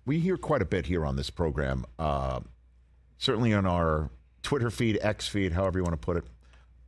we hear quite a bit here on this program, certainly on our Twitter feed, X feed, however you want to put it.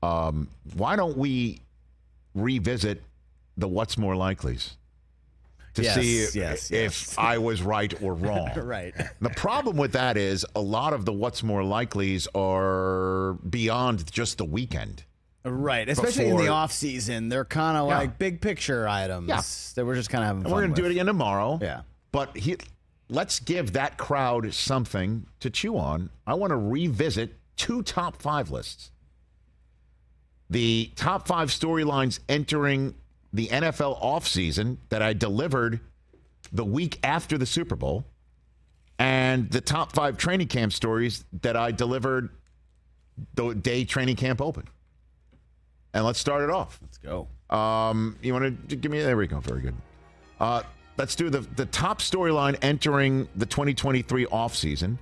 Why don't we revisit the What's More Likelies to see if I was right or wrong? Right. The problem with that is a lot of the What's More Likelies are beyond just the weekend. Right, especially in the offseason. They're kind of like big picture items that we're just kind of having fun we're going to with. do it again tomorrow. Yeah. But let's give that crowd something to chew on. I want to revisit 2 top 5 lists. The top 5 storylines entering the NFL offseason that I delivered the week after the Super Bowl, and the top 5 training camp stories that I delivered the day training camp opened. And let's start it off. Let's go. You want to give me? There we go. Very good. Let's do the top storyline entering the 2023 offseason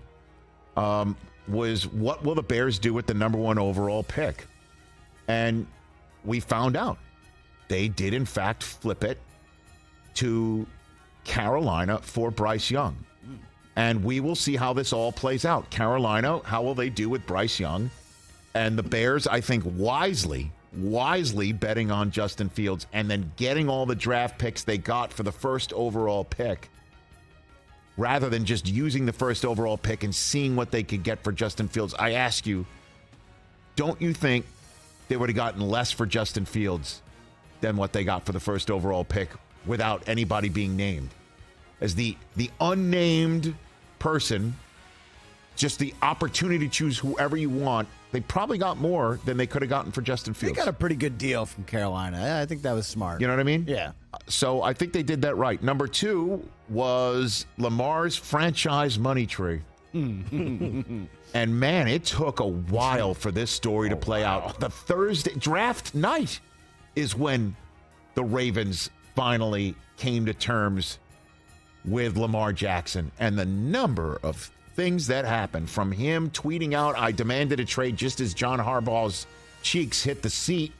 was what will the Bears do with the number 1 overall pick? And we found out they did, in fact, flip it to Carolina for Bryce Young. And we will see how this all plays out. Carolina, how will they do with Bryce Young? And the Bears, I think, wisely betting on Justin Fields and then getting all the draft picks they got for the first overall pick rather than just using the first overall pick and seeing what they could get for Justin Fields. I ask you, don't you think they would have gotten less for Justin Fields than what they got for the first overall pick without anybody being named? As the unnamed person, just the opportunity to choose whoever you want, they probably got more than they could have gotten for Justin Fields. They got a pretty good deal from Carolina. I think that was smart. You know what I mean? Yeah. So I think they did that right. Number 2 was Lamar's franchise money tree. And man, it took a while for this story to play out. The Thursday draft night is when the Ravens finally came to terms with Lamar Jackson, and the number of things that happened from him tweeting out, "I demanded a trade," just as John Harbaugh's cheeks hit the seat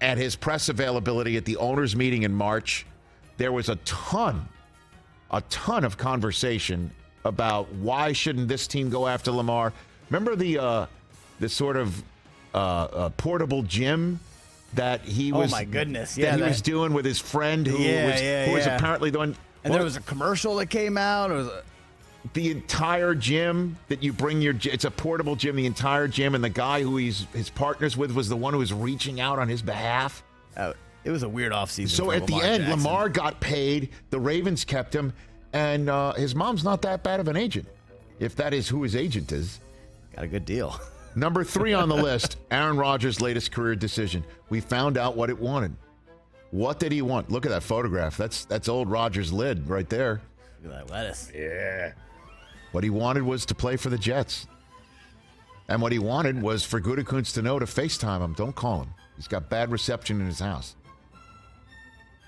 at his press availability at the owners' meeting in March. There was a ton of conversation about why shouldn't this team go after Lamar. Remember the sort of portable gym that he was? Oh my goodness! Yeah, that he was doing with his friend who was apparently the one. And there was a commercial that came out. It was the entire gym that you bring it's a portable gym, the entire gym, and the guy who his partners with was the one who was reaching out on his behalf. It was a weird offseason. So at the end, Jackson. Lamar got paid, the Ravens kept him, and his mom's not that bad of an agent, if that is who his agent is. Got a good deal. Number 3 on the list, Aaron Rodgers' latest career decision. We found out what it wanted. What did he want? Look at that photograph. That's old Rodgers' lid right there. Look at that lettuce. Yeah. What he wanted was to play for the Jets. And what he wanted was for Gutekunst to know to FaceTime him. Don't call him. He's got bad reception in his house.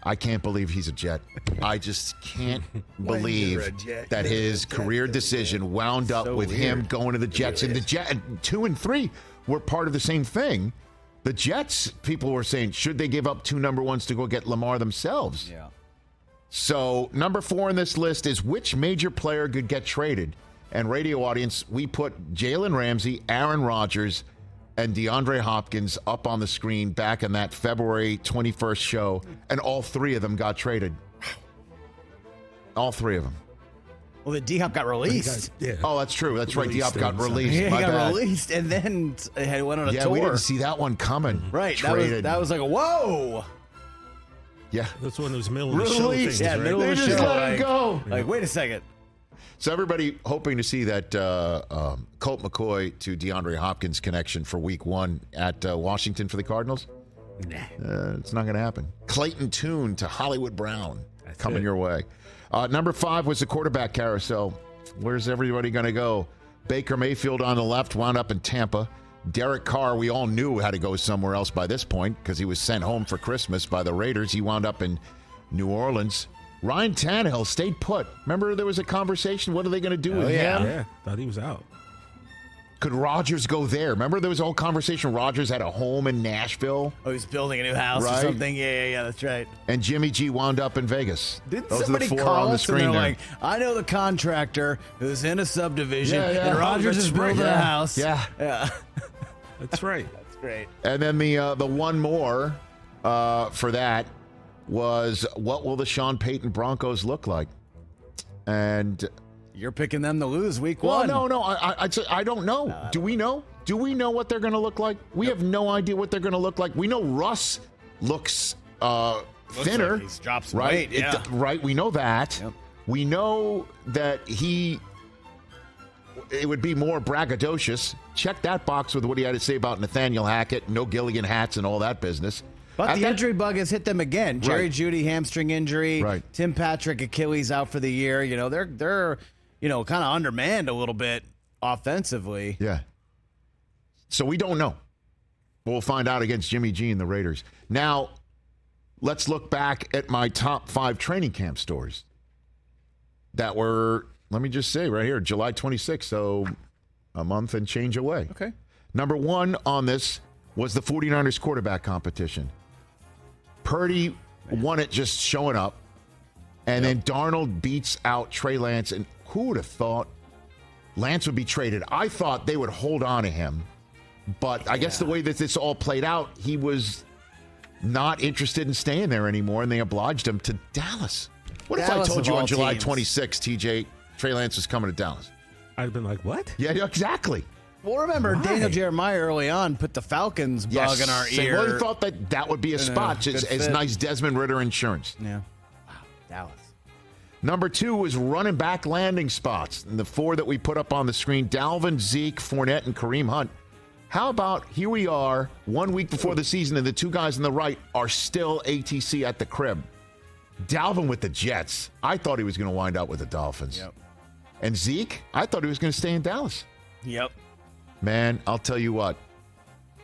I can't believe he's a Jet. I just can't believe that his career decision wound up with him going to the Jets. And the Jets, 2 and 3 were part of the same thing. The Jets, people were saying, should they give up 2 number 1s to go get Lamar themselves? Yeah. So number 4 on this list is which major player could get traded. And radio audience, we put Jalen Ramsey, Aaron Rodgers, and DeAndre Hopkins up on the screen back in that February 21st show, and all 3 of them got traded. All 3 of them. Well, the D-Hop got released. Oh, that's true. That's right. D-Hop got released. He got released, and then he went on a tour. Yeah, we didn't see that one coming. Right. Traded. That was like, whoa. Yeah. That's one of those middle of the show things, right? Middle of the show. Just let it go. Like, wait a second. So everybody hoping to see that Colt McCoy to DeAndre Hopkins connection for week 1 at Washington for the Cardinals? Nah. It's not going to happen. Clayton Tune to Hollywood Brown coming your way. Number 5 was the quarterback carousel. Where's everybody going to go? Baker Mayfield on the left wound up in Tampa. Derek Carr, we all knew had to go somewhere else by this point because he was sent home for Christmas by the Raiders. He wound up in New Orleans. Ryan Tannehill stayed put. Remember there was a conversation, what are they going to do with him? Yeah, thought he was out. Could Rodgers go there? Remember there was a whole conversation. Rodgers had a home in Nashville. Oh, he's building a new house or something. Yeah, that's right. And Jimmy G wound up in Vegas. Did Those somebody are the 4 call on the us screen and they're there. like, I know the contractor who's in a subdivision, Yeah. and Rodgers is building a house. Yeah. That's right. That's great. And then the one more for that was, what will the Sean Payton Broncos look like? And you're picking them to lose week one. No. I don't know. Do we know? Do we know what they're going to look like? We have no idea what they're going to look like. We know Russ looks thinner. Like he's dropped some right? weight. Yeah. Right. We know that. Yep. We know that it would be more braggadocious. Check that box with what he had to say about Nathaniel Hackett, no Gilligan hats, and all that business. But the injury bug has hit them again. Jerry Jeudy hamstring injury. Right. Tim Patrick Achilles out for the year. They're kind of undermanned a little bit offensively. Yeah. So we don't know. We'll find out against Jimmy G and the Raiders. Now, let's look back at my top 5 training camp stories that were, let me just say right here, July 26th, so a month and change away. Okay. Number 1 on this was the 49ers quarterback competition. Purdy won it just showing up, and then Darnold beats out Trey Lance, and who would have thought Lance would be traded? I thought they would hold on to him, but I guess the way that this all played out, he was not interested in staying there anymore, and they obliged him to Dallas. What if I told you on July 26th, TJ, Trey Lance was coming to Dallas? I'd have been like, what? Yeah, exactly. Well, remember, Daniel Jeremiah early on put the Falcons bug in our ear. Well, he thought that would be a spot. It's nice Desmond Ritter insurance. Yeah. Wow. Dallas. Number 2 was running back landing spots. And the 4 that we put up on the screen, Dalvin, Zeke, Fournette, and Kareem Hunt. How about here we are 1 week before the season, and the 2 guys on the right are still ATC at the crib. Dalvin with the Jets. I thought he was going to wind up with the Dolphins. Yep. And Zeke, I thought he was going to stay in Dallas. Yep. Man, I'll tell you what.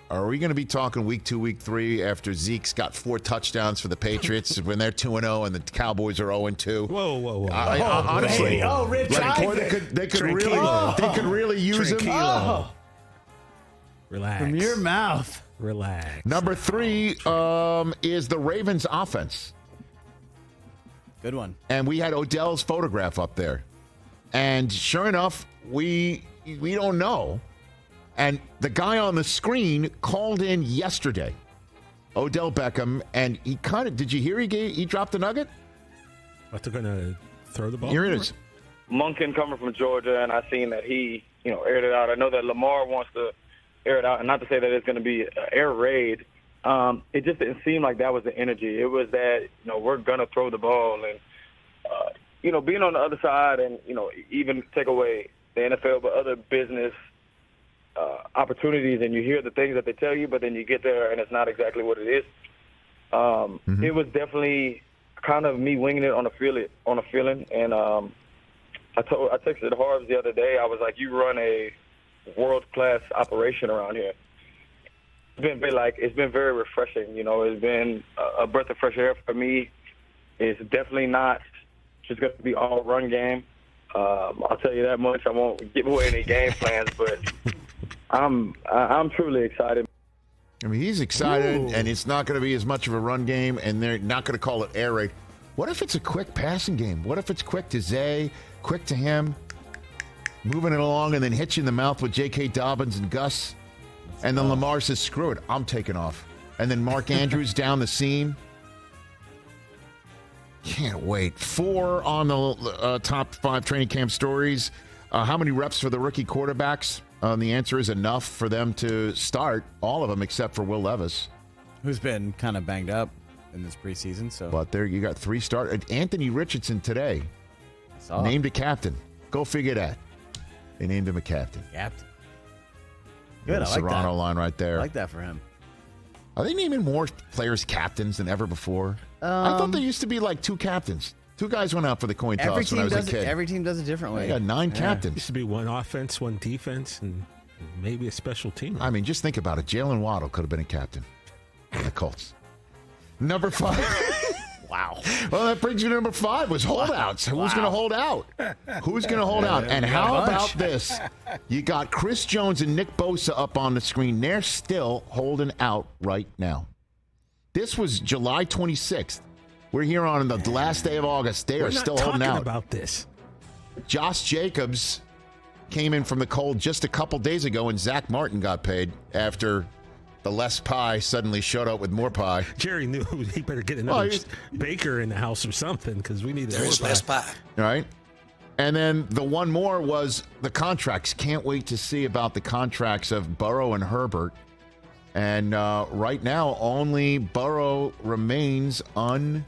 Are we going to be talking week 2, week 3 after Zeke's got 4 touchdowns for the Patriots when they're 2-0 and the Cowboys are 0-2? Whoa. Honestly, Rich Eisen. They could really use him. Oh. Relax. From your mouth. Relax. Number 3 is the Ravens offense. Good one. And we had Odell's photograph up there. And sure enough, we don't know. And the guy on the screen called in yesterday, Odell Beckham, and he kind of, did you hear he dropped the nugget? What, they're going to throw the ball? Here it is. Monken coming from Georgia, and I seen that he, aired it out. I know that Lamar wants to air it out, and not to say that it's going to be an air raid. It just didn't seem like that was the energy. It was that, we're going to throw the ball. And, being on the other side and, even take away the NFL, but other business opportunities, and you hear the things that they tell you, but then you get there and it's not exactly what it is. It was definitely kind of me winging it on a feeling. And I texted Harvs the other day. I was like, you run a world-class operation around here. It's been very refreshing. It's been a breath of fresh air for me. It's definitely not just going to be all run game. I'll tell you that much. I won't give away any game plans, but I'm truly excited. I mean, he's excited, and it's not going to be as much of a run game, and they're not going to call it air raid. What if it's a quick passing game? What if it's quick to Zay, quick to him, moving it along, and then hits you in the mouth with J.K. Dobbins and Gus, and then Lamar says, screw it, I'm taking off. And then Mark Andrews down the seam. Can't wait. 4 on the top 5 training camp stories. How many reps for the rookie quarterbacks? The answer is enough for them to start, all of them except for Will Levis, who's been kind of banged up in this preseason. So, but there you got 3 starters. Anthony Richardson today named a captain. Go figure that. They named him a captain. Captain. Good. I like Serrano that line right there. I like that for him. Are they naming more players captains than ever before? I thought there used to be like 2 captains. 2 guys went out for the coin toss when I was a kid. Every team does it differently. They got 9 captains. Used to be 1 offense, 1 defense, and maybe a special team. I mean, just think about it. Jalen Waddle could have been a captain in the Colts. Number 5. Wow. Well, that brings you to number 5 was holdouts. Who's going to hold out? Who's going to hold out? And how about this? You got Chris Jones and Nick Bosa up on the screen. They're still holding out right now. This was July 26th. We're here on the last day of August. They are still holding out. About this. Josh Jacobs came in from the cold just a couple days ago, and Zach Martin got paid after the less pie suddenly showed up with more pie. Jerry knew he better get another baker in the house or something because we need more pie. Less pie. All right. And then the one more was the contracts. Can't wait to see about the contracts of Burrow and Herbert. And right now, only Burrow remains unsigned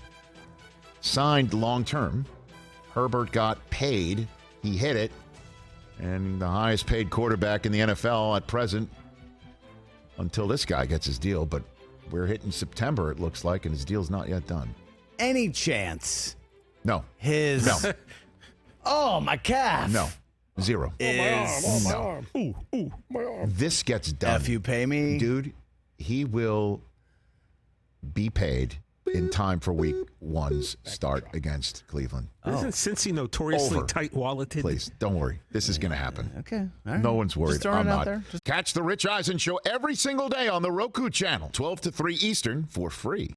long-term. Herbert got paid. He hit it. And the highest paid quarterback in the NFL at present until this guy gets his deal. But we're hitting September, it looks like, and his deal's not yet done. Any chance No. his... No. Oh, my calf. No. Zero. Is... My arm. Ooh, my arm. This gets done. If you pay me... Dude, he will be paid in time for week 1's start against Cleveland. Isn't Cincy notoriously Over. tight-walleted? Please, don't worry. This is going to happen. Okay. All right. No one's worried. Just throwing I'm it out not. there. Catch the Rich Eisen Show every single day on the Roku channel, 12 to 3 Eastern, for free.